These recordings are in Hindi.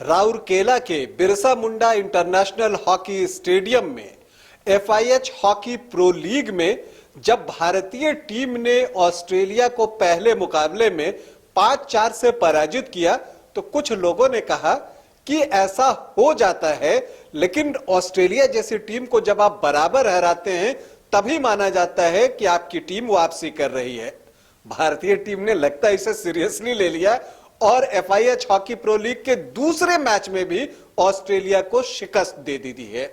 राउरकेला के Birsa Munda international hockey stadium में एफआईएच हॉकी प्रो लीग में जब भारतीय टीम ने ऑस्ट्रेलिया को पहले मुकाबले में 5-4 से पराजित किया तो कुछ लोगों ने कहा कि ऐसा हो जाता है, लेकिन ऑस्ट्रेलिया जैसी टीम को जब आप बराबर हराते हैं तभी माना जाता है कि आपकी टीम वापसी कर रही है। भारतीय टीम ने लगता है इसे सीरियसली ले लिया और एफआईएच हॉकी प्रो लीग के दूसरे मैच में भी ऑस्ट्रेलिया को शिकस्त दे दी है।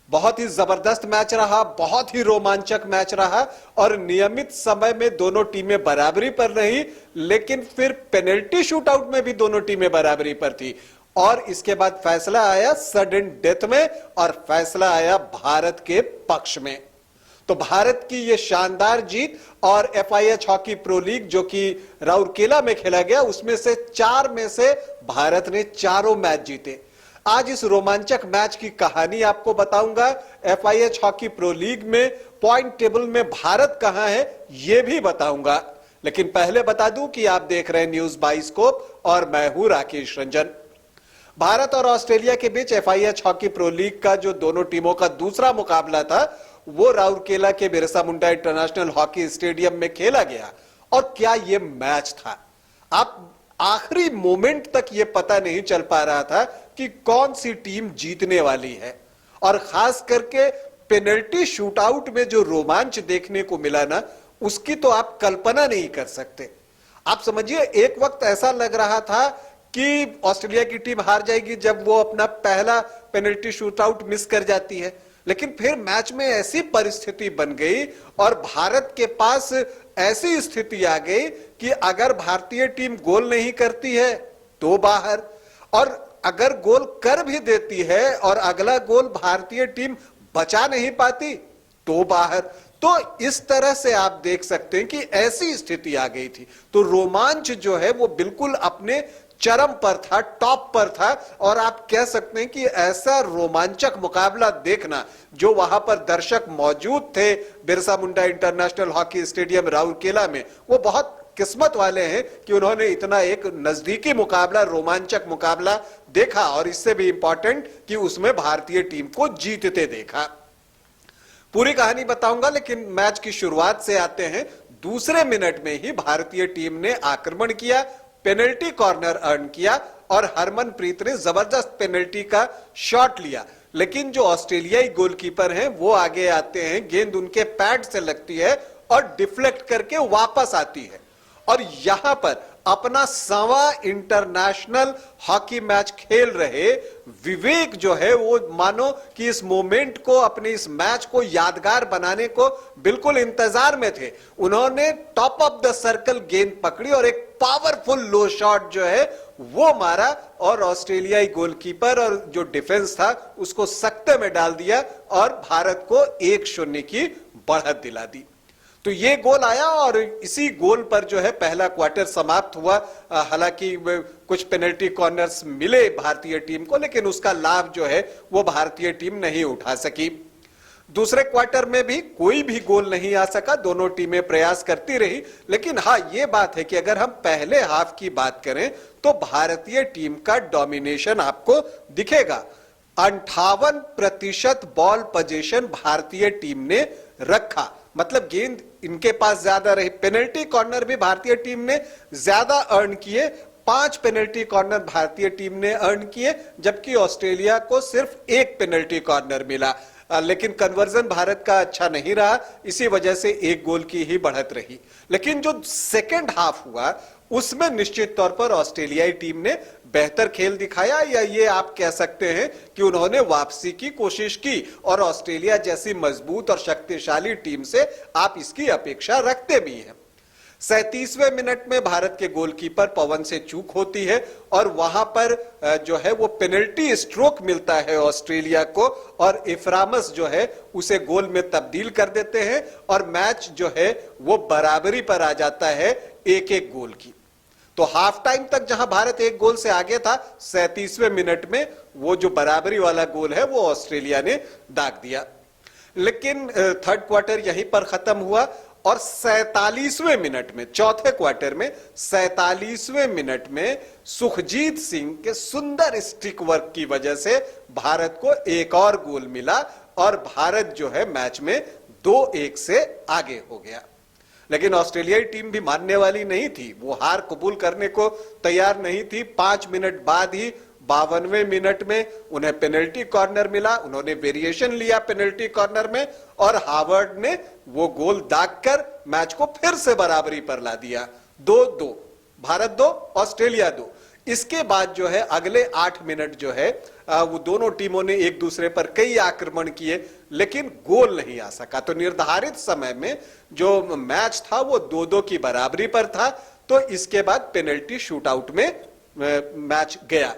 बहुत ही जबरदस्त मैच रहा, बहुत ही रोमांचक मैच रहा और नियमित समय में दोनों टीमें बराबरी पर रही, लेकिन फिर पेनल्टी शूटआउट में भी दोनों टीमें बराबरी पर थी और इसके बाद फैसला आया सडन डेथ में और फैसला आया भारत के पक्ष में। तो भारत की यह शानदार जीत और एफआईएच हॉकी प्रो लीग जो कि राउरकेला में खेला गया उसमें से 4 में से भारत ने चारों मैच जीते। आज इस रोमांचक मैच की कहानी आपको बताऊंगा। एफआईएच हॉकी प्रो लीग में पॉइंट टेबल में भारत कहां है यह भी बताऊंगा, लेकिन पहले बता दूं कि आप देख रहे हैं न्यूज बाइस्कोप और मैं हूं राकेश रंजन। भारत और ऑस्ट्रेलिया के बीच एफआईएच हॉकी प्रो लीग का जो दोनों टीमों का दूसरा मुकाबला था वो राउरकेला के Birsa Munda international hockey stadium में खेला गया। और क्या यह मैच था, आप आखिरी मोमेंट तक यह पता नहीं चल पा रहा था कि कौन सी टीम जीतने वाली है। और खास करके पेनल्टी शूटआउट में जो रोमांच देखने को मिला ना, उसकी तो आप कल्पना नहीं कर सकते। आप समझिए, एक वक्त ऐसा लग रहा था कि ऑस्ट्रेलिया की टीम हार जाएगी जब वो अपना पहला पेनल्टी शूटआउट मिस कर जाती है, लेकिन फिर मैच में ऐसी परिस्थिति बन गई और भारत के पास ऐसी स्थिति आ गई कि अगर भारतीय टीम गोल नहीं करती है तो बाहर, और अगर गोल कर भी देती है और अगला गोल भारतीय टीम बचा नहीं पाती तो बाहर। तो इस तरह से आप देख सकते हैं कि ऐसी स्थिति आ गई थी। तो रोमांच जो है वो बिल्कुल अपने चरम पर था, टॉप पर था। और आप कह सकते हैं कि ऐसा रोमांचक मुकाबला देखना, जो वहां पर दर्शक मौजूद थे Birsa Munda international hockey stadium Rourkela में, वो बहुत किस्मत वाले हैं कि उन्होंने इतना एक नजदीकी मुकाबला, रोमांचक मुकाबला देखा और इससे भी इंपॉर्टेंट कि उसमें भारतीय टीम को जीतते देखा। पूरी कहानी बताऊंगा, लेकिन मैच की शुरुआत से आते हैं। दूसरे मिनट में ही भारतीय टीम ने आक्रमण किया, पेनल्टी कॉर्नर अर्न किया और हरमनप्रीत ने जबरदस्त पेनल्टी का शॉट लिया, लेकिन जो ऑस्ट्रेलियाई गोलकीपर हैं वो आगे आते हैं, गेंद उनके पैड से लगती है और डिफ्लेक्ट करके वापस आती है। और यहां पर अपना 1वां इंटरनेशनल हॉकी मैच खेल रहे विवेक जो है वो मानो कि इस मोमेंट को, अपने इस मैच को यादगार बनाने को बिल्कुल इंतजार में थे। उन्होंने टॉप ऑफ द सर्कल गेंद पकड़ी और एक पावरफुल लो शॉट जो है वो मारा और ऑस्ट्रेलियाई गोलकीपर और जो डिफेंस था उसको सकते में डाल दिया और भारत को 1-0 की बढ़त दिला दी। तो ये गोल आया और इसी गोल पर जो है पहला क्वार्टर समाप्त हुआ। हालांकि कुछ पेनल्टी कॉर्नर्स मिले भारतीय टीम को, लेकिन उसका लाभ जो है वो भारतीय टीम नहीं उठा सकी। दूसरे क्वार्टर में भी कोई भी गोल नहीं आ सका, दोनों टीमें प्रयास करती रही। लेकिन हाँ, ये बात है कि अगर हम पहले हाफ की बात करें तो भारतीय टीम का डोमिनेशन आपको दिखेगा। 58% बॉल पोजीशन भारतीय टीम ने रखा, मतलब गेंद इनके पास ज्यादा रही। पेनल्टी कॉर्नर भी भारतीय टीम ने ज्यादा अर्न किए, 5 पेनल्टी कॉर्नर भारतीय टीम ने अर्न किए, जबकि ऑस्ट्रेलिया को सिर्फ 1 पेनल्टी कॉर्नर मिला। लेकिन कन्वर्जन भारत का अच्छा नहीं रहा, इसी वजह से 1 गोल की ही बढ़त रही। लेकिन जो सेकेंड हाफ हुआ उसमें निश्चित तौर पर ऑस्ट्रेलियाई टीम ने बेहतर खेल दिखाया, या ये आप कह सकते हैं कि उन्होंने वापसी की कोशिश की और ऑस्ट्रेलिया जैसी मजबूत और शक्तिशाली टीम से आप इसकी अपेक्षा रखते भी हैं। 37वें मिनट में भारत के गोलकीपर पवन से चूक होती है और वहां पर जो है वो पेनल्टी स्ट्रोक मिलता है ऑस्ट्रेलिया को और इफ्रामस जो है उसे गोल में तब्दील कर देते हैं और मैच जो है वो बराबरी पर आ जाता है 1-1 गोल की। तो हाफ टाइम तक जहां भारत 1 गोल से आगे था, 37वें मिनट में वो जो बराबरी वाला गोल है वो ऑस्ट्रेलिया ने दाग दिया। लेकिन थर्ड क्वार्टर यहीं पर खत्म हुआ और 47वें मिनट में, चौथे क्वार्टर में 47वें मिनट में सुखजीत सिंह के सुंदर स्टिक वर्क की वजह से भारत को एक और गोल मिला और भारत जो है मैच में 2-1 से आगे हो गया। लेकिन ऑस्ट्रेलियाई टीम भी मानने वाली नहीं थी, वो हार कबूल करने को तैयार नहीं थी। 5 मिनट बाद ही 52वें मिनट में उन्हें पेनल्टी कॉर्नर मिला, उन्होंने वेरिएशन लिया पेनल्टी कॉर्नर में और हावर्ड ने वो गोल दागकर मैच को फिर से बराबरी पर ला दिया। 2-2, भारत 2 ऑस्ट्रेलिया 2। इसके बाद जो है अगले 8 मिनट जो है वो दोनों टीमों ने एक दूसरे पर कई आक्रमण किए लेकिन गोल नहीं आ सका। तो निर्धारित समय में जो मैच था वो 2-2 की बराबरी पर था। तो इसके बाद पेनल्टी शूटआउट में मैच गया।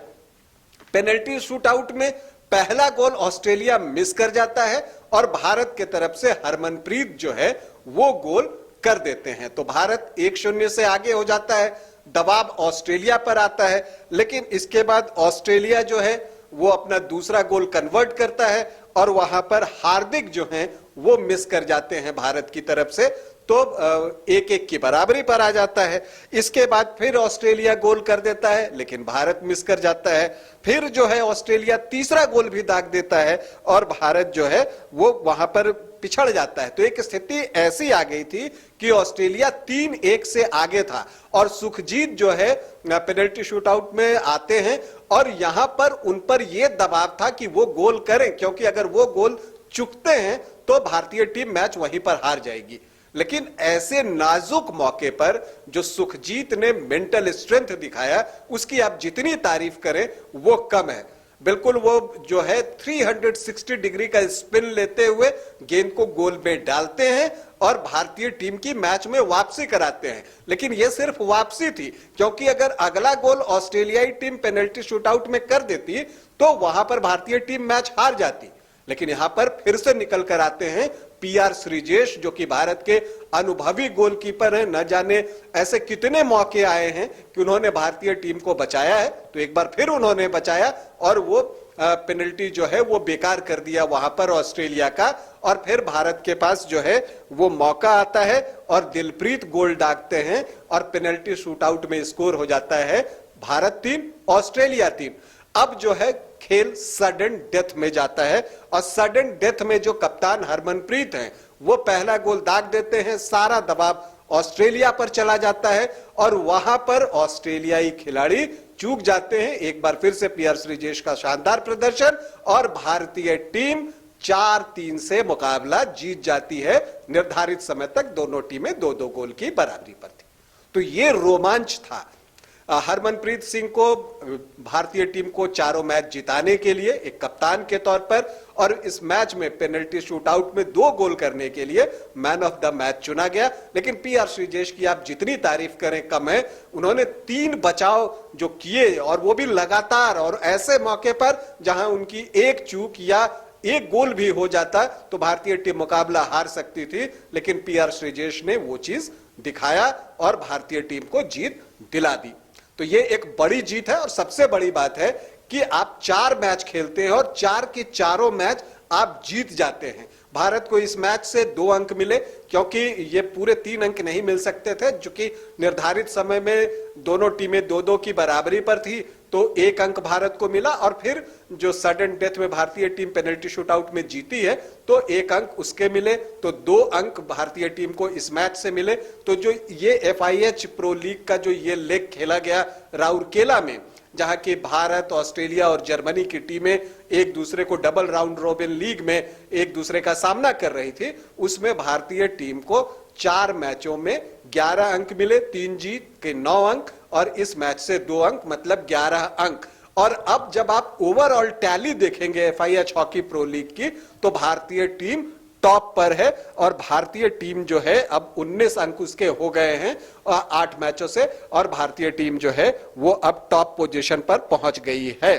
पेनल्टी शूटआउट में पहला गोल ऑस्ट्रेलिया मिस कर जाता है और भारत के तरफ से हरमनप्रीत जो है वो गोल कर देते हैं। तो भारत 1-0 से आगे हो जाता है, दबाव ऑस्ट्रेलिया पर आता है। लेकिन इसके बाद ऑस्ट्रेलिया जो है वो अपना दूसरा गोल कन्वर्ट करता है और वहां पर हार्दिक जो है वो मिस कर जाते हैं भारत की तरफ से। तो 1-1 की बराबरी पर आ जाता है। इसके बाद फिर ऑस्ट्रेलिया गोल कर देता है लेकिन भारत मिस कर जाता है। फिर जो है ऑस्ट्रेलिया तीसरा गोल भी दाग देता है और भारत जो है वो वहां पर पिछड़ जाता है। तो एक स्थिति ऐसी आ गई थी कि ऑस्ट्रेलिया 3-1 से आगे था और सुखजीत जो है पेनल्टी शूटआउट में आते हैं और यहां पर उन पर यह दबाव था कि वो गोल करें, क्योंकि अगर वो गोल चूकते हैं तो भारतीय टीम मैच वहीं पर हार जाएगी। लेकिन ऐसे नाजुक मौके पर जो सुखजीत ने मेंटल स्ट्रेंथ दिखाया उसकी आप जितनी तारीफ करें वो कम है। बिल्कुल वो जो है 360 डिग्री का स्पिन लेते हुए गेंद को गोल में डालते हैं और भारतीय टीम की मैच में वापसी कराते हैं। लेकिन यह सिर्फ वापसी थी, क्योंकि अगर अगला गोल ऑस्ट्रेलियाई टीम पेनल्टी शूटआउट में कर देती तो वहां पर भारतीय टीम मैच हार जाती। लेकिन यहां पर फिर से निकल कर आते हैं पीआर श्रीजेश, जो कि भारत के अनुभवी गोलकीपर हैं। न जाने ऐसे कितने मौके आए हैं कि उन्होंने भारतीय टीम को बचाया है, तो एक बार फिर उन्होंने बचाया और वो पेनल्टी जो है वो बेकार कर दिया वहां पर ऑस्ट्रेलिया का। और फिर भारत के पास जो है वो मौका आता है और दिलप्रीत गोल दागते हैं और पेनल्टी शूटआउट में स्कोर हो जाता है भारत 3 ऑस्ट्रेलिया 3। अब जो है खेल सडन डेथ में जाता है और सडन डेथ में जो कप्तान हरमनप्रीत हैं वो पहला गोल दाग देते हैं। सारा दबाव ऑस्ट्रेलिया पर चला जाता है और वहां पर ऑस्ट्रेलियाई खिलाड़ी चूक जाते हैं। एक बार फिर से पीआर श्रीजेश का शानदार प्रदर्शन और भारतीय टीम 4-3 से मुकाबला जीत जाती है। निर्धारित समय तक दोनों टीमें 2-2 गोल की बराबरी पर थी। तो ये रोमांच था। हरमनप्रीत सिंह को भारतीय टीम को चारों मैच जिताने के लिए एक कप्तान के तौर पर और इस मैच में पेनल्टी शूटआउट में 2 गोल करने के लिए मैन ऑफ द मैच चुना गया। लेकिन पीआर श्रीजेश की आप जितनी तारीफ करें कम है। उन्होंने 3 बचाव जो किए और वो भी लगातार और ऐसे मौके पर जहां उनकी एक चूक या एक गोल भी हो जाता तो भारतीय टीम मुकाबला हार सकती थी। लेकिन पीआर श्रीजेश ने वो चीज दिखाया और भारतीय टीम को जीत दिला दी। तो ये एक बड़ी जीत है और सबसे बड़ी बात है कि आप 4 मैच खेलते हैं और 4 के चारों मैच आप जीत जाते हैं। भारत को इस मैच से 2 अंक मिले, क्योंकि ये पूरे 3 अंक नहीं मिल सकते थे, जो कि निर्धारित समय में दोनों टीमें 2-2 की बराबरी पर थी। तो 1 अंक भारत को मिला और फिर जो सडन डेथ में भारतीय टीम पेनल्टी शूटआउट में जीती है तो 1 अंक उसके मिले। तो 2 अंक भारतीय टीम को इस मैच से मिले। तो जो ये FIH प्रो लीग का जो ये लेग खेला गया राउरकेला में, जहां की भारत, ऑस्ट्रेलिया और जर्मनी की टीमें एक दूसरे को डबल राउंड रॉबिन लीग में एक दूसरे का सामना कर रही थी, उसमें भारतीय टीम को 4 मैचों में 11 अंक मिले, 3 जीत के 9 अंक और इस मैच से 2 अंक, मतलब 11 अंक। और अब जब आप ओवरऑल टैली देखेंगे FIH हॉकी प्रो लीग की, तो भारतीय टीम टॉप पर है और भारतीय टीम जो है अब 19 अंक उसके हो गए हैं 8 मैचों से और भारतीय टीम जो है वो अब टॉप पोजीशन पर पहुंच गई है।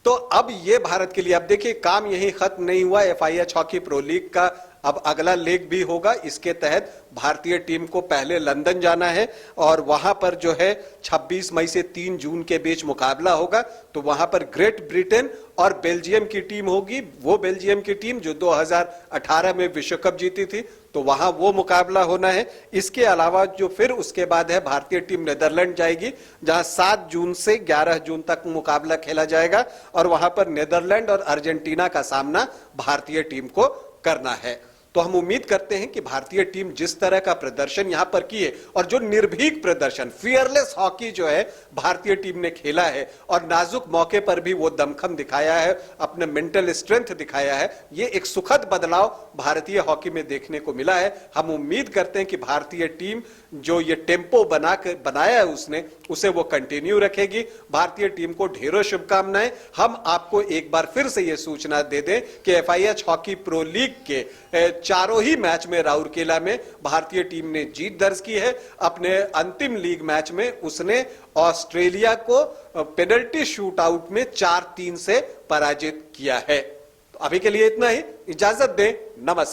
तो अब ये भारत के लिए, अब देखिए काम यही खत्म नहीं हुआ। FIH हॉकी प्रो लीग का अब अगला लेग भी होगा। इसके तहत भारतीय टीम को पहले लंदन जाना है और वहां पर जो है 26 मई से 3 जून के बीच मुकाबला होगा। तो वहां पर ग्रेट ब्रिटेन और बेल्जियम की टीम होगी, वो बेल्जियम की टीम जो 2018 में विश्व कप जीती थी, तो वहां वो मुकाबला होना है। इसके अलावा जो फिर उसके बाद है, भारतीय टीम नीदरलैंड जाएगी, जहां 7 जून से 11 जून तक मुकाबला खेला जाएगा और वहां पर नीदरलैंड और अर्जेंटीना का सामना भारतीय टीम को करना है। तो हम उम्मीद करते हैं कि भारतीय टीम जिस तरह का प्रदर्शन यहां पर किए और जो निर्भीक प्रदर्शन, फियरलेस हॉकी जो है भारतीय टीम ने खेला है और नाजुक मौके पर भी वो दमखम दिखाया है, अपने मेंटल स्ट्रेंथ दिखाया है, ये एक सुखद बदलाव भारतीय हॉकी में देखने को मिला है। हम उम्मीद करते हैं कि भारतीय टीम जो ये टेम्पो बनाया है उसने, उसे वो कंटिन्यू रखेगी। भारतीय टीम को ढेरों शुभकामनाएं। हम आपको एक बार फिर से ये सूचना दे दें कि FIH हॉकी प्रो लीग के चारों ही मैच में राउरकेला में भारतीय टीम ने जीत दर्ज की है। अपने अंतिम लीग मैच में उसने ऑस्ट्रेलिया को पेनल्टी शूट आउट में 4-3 से पराजित किया है। तो अभी के लिए इतना ही, इजाजत दें, नमस्कार।